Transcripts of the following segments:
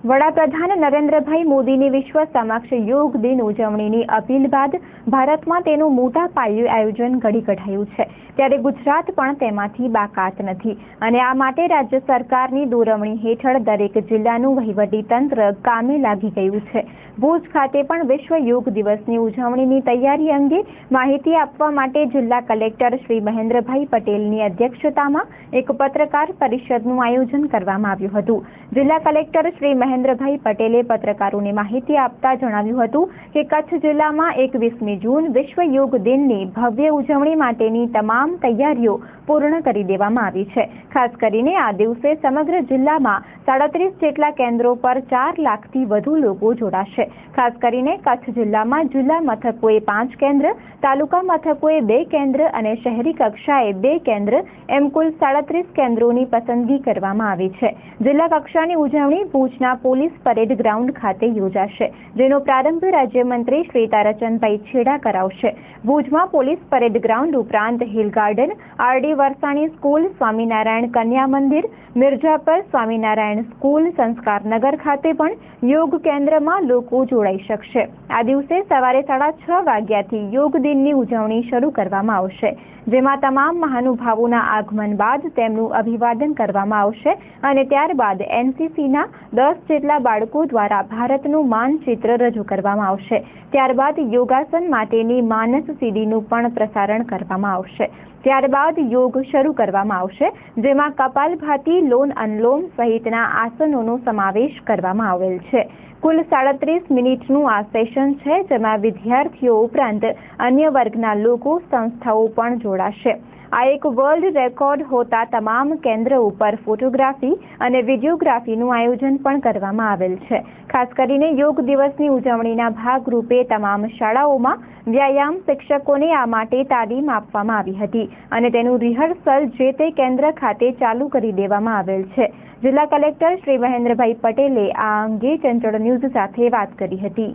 વડાપ્રધાન નરેન્દ્રભાઈ મોદીની વિશ્વ સમક્ષ યોગ દિન ઉજવણીની અપીલ બાદ ભારતમાં તેનું મોટા પાયે આયોજન ઘડી કઢાયું છે, ત્યારે ગુજરાત પણ તેમાંથી બાકાત નથી અને આ માટે રાજ્ય સરકારની દોરવણી હેઠળ દરેક જિલ્લાનું વહીવટીતંત્ર કામે લાગી ગયું છે। ભુજ ખાતે પણ વિશ્વ યોગ દિવસની ઉજવણીની તૈયારી અંગે માહિતી આપવા માટે જિલ્લા કલેક્ટર શ્રી મહેન્દ્રભાઈ પટેલની અધ્યક્ષતામાં એક પત્રકાર પરિષદનું આયોજન કરવામાં આવ્યું હતું। જિલ્લા કલેક્ટર શ્રી મહેન્દ્રભાઈ પટેલે પત્રકારોને માહિતી આપતા જણાવ્યું હતું કે કચ્છ જિલ્લામાં 21મી જૂન વિશ્વ યોગ દિનની ભવ્ય ઉજવણી માટેની તમામ તૈયારીઓ પૂર્ણ કરી દેવામાં આવી છે। ખાસ કરીને આ દિવસે સમગ્ર જિલ્લામાં 37 જેટલા કેન્દ્રો પર 4 લાખથી વધુ લોકો જોડાશે। ખાસ કરીને કચ્છ જિલ્લામાં જિલ્લા મથકોએ 5 કેન્દ્ર, તાલુકા મથકોએ 2 કેન્દ્ર અને શહેરી કક્ષાએ 2 કેન્દ્ર એમ કુલ 37 કેન્દ્રોની પસંદગી કરવામાં આવી છે। જિલ્લા કક્ષાની ઉજવણી ભુજના પોલીસ પરેડ ગ્રાઉન્ડ ખાતે યોજાશે, જેનો પ્રારંભ રાજ્યમંત્રી શ્રી તારાચંદભાઈ છેડા કરાવશે। ભુજમાં પોલીસ પરેડ ગ્રાઉન્ડ ઉપરાંત હિલ ગાર્ડન, આરડી વરસાણી સ્કૂલ, સ્વામિનારાયણ કન્યા મંદિર, મિર્જાપર સ્વામિનારાયણ સ્કૂલ, સંસ્કારનગર ખાતે પણ યોગ કેન્દ્રમાં લોકો જોડાઈ શકશે। આ દિવસે સવારે 6:30 વાગ્યાથી યોગ દિનની ઉજવણી શરૂ કરવામાં આવશે, જેમાં તમામ મહાનુભાવોના આગમન બાદ તેમનું અભિવાદન કરવામાં આવશે અને ત્યારબાદ એનસીસીના 10 જેટલા બાળકો દ્વારા ભારતનું માનચિત્ર રજૂ કરવામાં આવશે। ત્યારબાદ યોગાસન માટેની માનસ સીડીનું પણ પ્રસારણ કરવામાં આવશે। ત્યારબાદ યોગ શરૂ કરવામાં આવશે, જેમાં કપાલભાતિ, લોન અનલોમ સહિતના આસનોનો સમાવેશ કરવામાં આવેલ છે। કુલ 37 મિનિટનું આ સેશન છે, જેમાં વિદ્યાર્થીઓ ઉપરાંત અન્ય વર્ગના લોકો, સંસ્થાઓ પણ જોડાશે। આ એક વર્લ્ડ રેકોર્ડ હોતા તમામ કેન્દ્ર ઉપર ફોટોગ્રાફી અને વિડીયોગ્રાફીનું આયોજન પણ કરવામાં આવેલ છે। ખાસ કરીને યોગ દિવસની ઉજવણીના ભાગરૂપે તમામ શાળાઓમાં વ્યાયામ શિક્ષકોને આ માટે તાલીમ આપવામાં આવી હતી અને તેનું રિહર્સલ જે તે કેન્દ્ર ખાતે ચાલુ કરી દેવામાં આવેલ છે। જિલ્લા કલેક્ટર શ્રી મહેન્દ્રભાઈ પટેલે આ અંગે ચંચળ ન્યૂઝ સાથે વાત કરી હતી।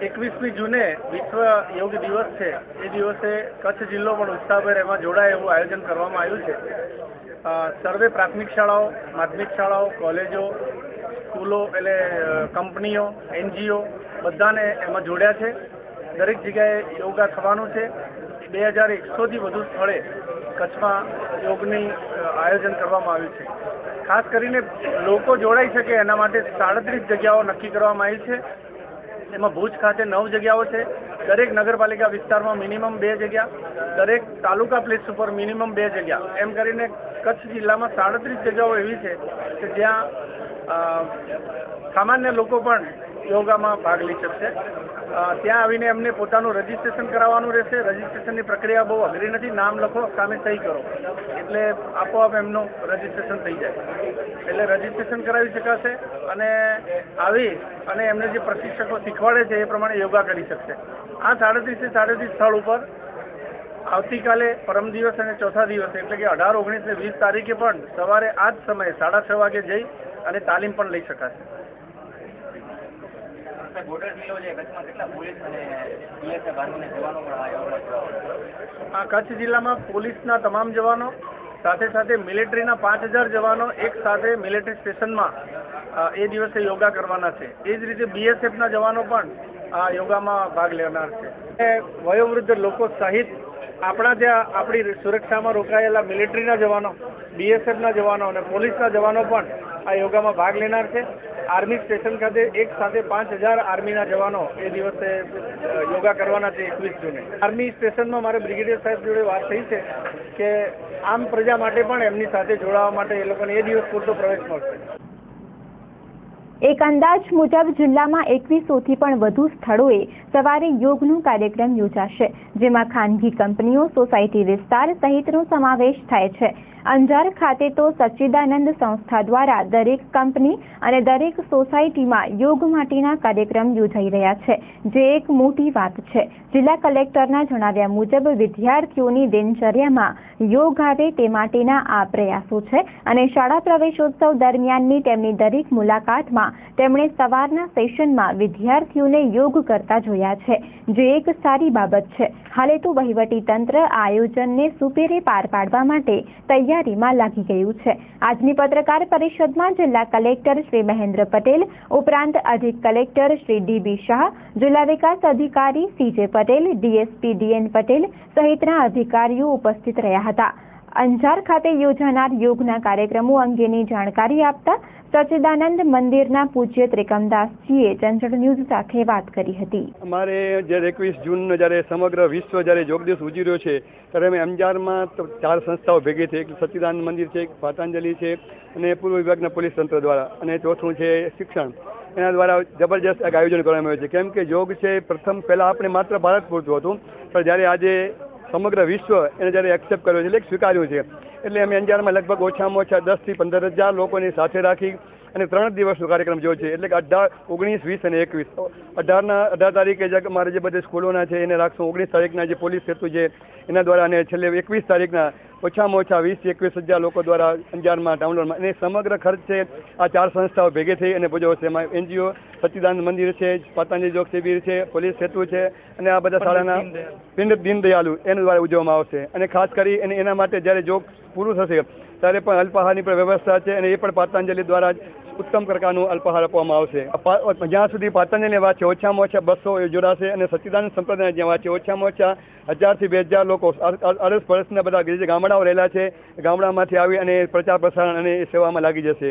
21મી જૂને વિશ્વ યોગ દિવસ છે। એ દિવસે કચ્છ જિલ્લો પણ ઉત્સાહભેર એમાં જોડાય એવું આયોજન કરવામાં આવ્યું છે। સર્વે પ્રાથમિક શાળાઓ, માધ્યમિક શાળાઓ, કોલેજો, સ્કૂલો એટલે કંપનીઓ, NGO બધાને એમાં જોડ્યા છે। દરેક જગ્યાએ યોગા થવાનું છે। 2100થી વધુ સ્થળે કચ્છમાં યોગની આયોજન કરવામાં આવ્યું છે। ખાસ કરીને લોકો જોડાઈ શકે એના માટે 37 જગ્યાઓ નક્કી કરવામાં આવી છે। એમાં ભુજ ખાતે 9 જગ્યાઓ છે। દરેક નગરપાલિકા વિસ્તારમાં મિનિમમ 2 જગ્યા, દરેક તાલુકા પ્લેસ ઉપર મિનિમમ 2 જગ્યા, એમ કરીને કચ્છ જિલ્લામાં 37 જગ્યાઓ એવી છે કે જ્યાં સામાન્ય લોકો પણ યોગામાં ભાગ લઈ શકશે। ત્યાં આવીને એમને પોતાનું રજીસ્ટ્રેશન કરાવવાનું રહેશે। રજીસ્ટ્રેશનની પ્રક્રિયા બહુ અઘરી નથી, નામ લખો, સામે સહી કરો એટલે આપોઆપ એમનું રજીસ્ટ્રેશન થઈ જાય। એટલે રજીસ્ટ્રેશન કરાવી શકાશે અને આવી અને એમને જે પ્રશિક્ષકો શીખવાડે છે એ પ્રમાણે યોગા કરી શકશે। આ 37 સ્થળ ઉપર આવતીકાલે, પરમ દિવસ અને ચોથા દિવસે એટલે કે 18, 19 અને 20 તારીખે પણ સવારે આ જ સમયે 6:30 વાગે જઈ અને તાલીમ પણ લઈ શકાશે। કચ્છ જિલ્લામાં પોલીસના તમામ જવાનો સાથે સાથે મિલિટરીના 5000 જવાનો એક સાથે મિલિટરી સ્ટેશનમાં એ દિવસે યોગા કરવાના છે। એ જ રીતે BSFના જવાનો પણ આ યોગામાં ભાગ લેનાર છે। વયોવૃદ્ધ લોકો સહિત આપણા ત્યાં આપણી સુરક્ષામાં રોકાયેલા મિલિટરીના જવાનો, BSFના જવાનો અને પોલીસના જવાનો પણ આ યોગામાં ભાગ લેનાર છે। આર્મી સ્ટેશન ખાતે એક સાથે 5000 આર્મીના જવાનો એ દિવસે યોગા કરવાના છે 21 જૂને। આર્મી સ્ટેશનમાં મારે બ્રિગેડિયર સાહેબ જોડે વાત થઈ છે કે આમ પ્રજા માટે પણ એમની સાથે જોડાવા માટે એ લોકોને એ દિવસ પૂરતો પ્રવેશ મળશે। એક અંદાજ મુજબ જિલ્લામાં 2100થી પણ વધુ સ્થળોએ સવારે યોગનો કાર્યક્રમ યોજાશે, જેમાં ખાનગી કંપનીઓ, સોસાયટી વિસ્તાર સહિતનો સમાવેશ થાય છે। અંજાર ખાતે તો સચ્ચિદાનંદ સંસ્થા દ્વારા દરેક કંપની અને દરેક સોસાયટીમાં યોગ માટેના કાર્યક્રમ યોજાઈ રહ્યા છે, જે એક મોટી વાત છે। જિલ્લા કલેક્ટરના જણાવ્યા મુજબ વિદ્યાર્થીઓની દિનચર્યામાં યોગ આવે તે માટેના આ પ્રયાસો છે અને શાળા પ્રવેશોત્સવ દરમિયાનની તેમની દરેક મુલાકાતમાં કાર્યક્રમમાં તેમણે સવારના સેશનમાં વિદ્યાર્થીઓને યોગ કરતા જોયા છે, જે એક સારી બાબત છે. હાલે તો વહીવટી તંત્ર આ આયોજનને સુપેરે પાર પાડવા માટે તૈયારીમાં લાગી ગયું છે. આજની પત્રકાર પરિષદમાં જિલ્લા કલેક્ટર શ્રી મહેન્દ્ર પટેલ ઉપરાંત અધિક કલેક્ટર શ્રી ડી.બી. શાહ, જિલ્લા વિકાસ અધિકારી સી.જે. પટેલ, ડીએસપી ડી.એન. પટેલ સહિતના અધિકારીઓ ઉપસ્થિત રહ્યા હતા. અંજાર ખાતે યોજાનાર યોગના કાર્યક્રમો અંગેની જાણકારી આપતા સચ્ચિદાનંદ મંદિરના પૂજ્ય ત્રિકમદાસજીએ ચંચળ ન્યૂઝ સાથે વાત કરી હતી. અમારે જ્યારે 21 જૂન જ્યારે સમગ્ર વિશ્વ જ્યારે યોગ દિવસ ઉજવી રહ્યો છે ત્યારે અમે અંજારમાં 4 સંસ્થાઓ ભેગી થઈ. એક સચ્ચિદાનંદ મંદિર છે, એક પાતંજલિ છે અને પૂર્વ વિભાગના પોલીસ તંત્ર દ્વારા, અને ચોથું છે શિક્ષણ. એના દ્વારા જબરજસ્ત એક આયોજન કરવામાં આવ્યું છે. કેમ કે યોગ છે પ્રથમ પહેલાં આપણે માત્ર ભારત પૂરતું હતું, પણ જ્યારે આજે સમગ્ર વિશ્વ એને જ્યારે એક્સેપ્ટ કર્યો છે, એટલે સ્વીકાર્યું છે, એટલે અમે અંજારમાં લગભગ ઓછામાં ઓછા 10 થી 15,000 લોકોની સાથે રાખી અને 3 દિવસનો કાર્યક્રમ જોયો છે. એટલે કે 18, 19, 20 અને 21. 18 તારીખે અમારે જે બધી સ્કૂલોના છે એને રાખશું. 19 તારીખના જે પોલીસ સેતુ છે એના દ્વારા, અને છેલ્લે 21 તારીખના ઓછામાં ઓછા 20 થી 21,000 લોકો દ્વારા અંજારમાં ડાઉનલોડમાં, અને સમગ્ર ખર્ચ છે આ 4 સંસ્થાઓ ભેગી થઈ અને ભજવો છે. એમાં એનજીઓ સચ્ચિદાનંદ મંદિર છે, પાતંજલિ યોગ શિબિર છે, પોલીસ સેતુ છે, અને આ બધા શાળાના પંડિત દીનદયાળુ એના દ્વારા ઉજવવામાં આવશે. અને ખાસ કરી એના માટે જ્યારે યોગ પૂરું થશે ત્યારે પણ અલ્પાહારની પણ વ્યવસ્થા છે, અને એ પણ પાતંજલિ દ્વારા ઉત્તમ પ્રકારનું અલ્પાહાર આપવામાં આવશે. જ્યાં સુધી પાતંજલિની વાત છે ઓછામાં ઓછા 200 જોડાશે, અને સચ્ચિદાનંદ સંપ્રદાય જ્યાં વાત છે ઓછામાં ઓછા 1000 થી 2000 લોકો અરસ પરસના બધા જે ગામડાઓ રહેલા છે ગામડામાંથી આવી અને પ્રચાર પ્રસારણ અને સેવામાં લાગી જશે.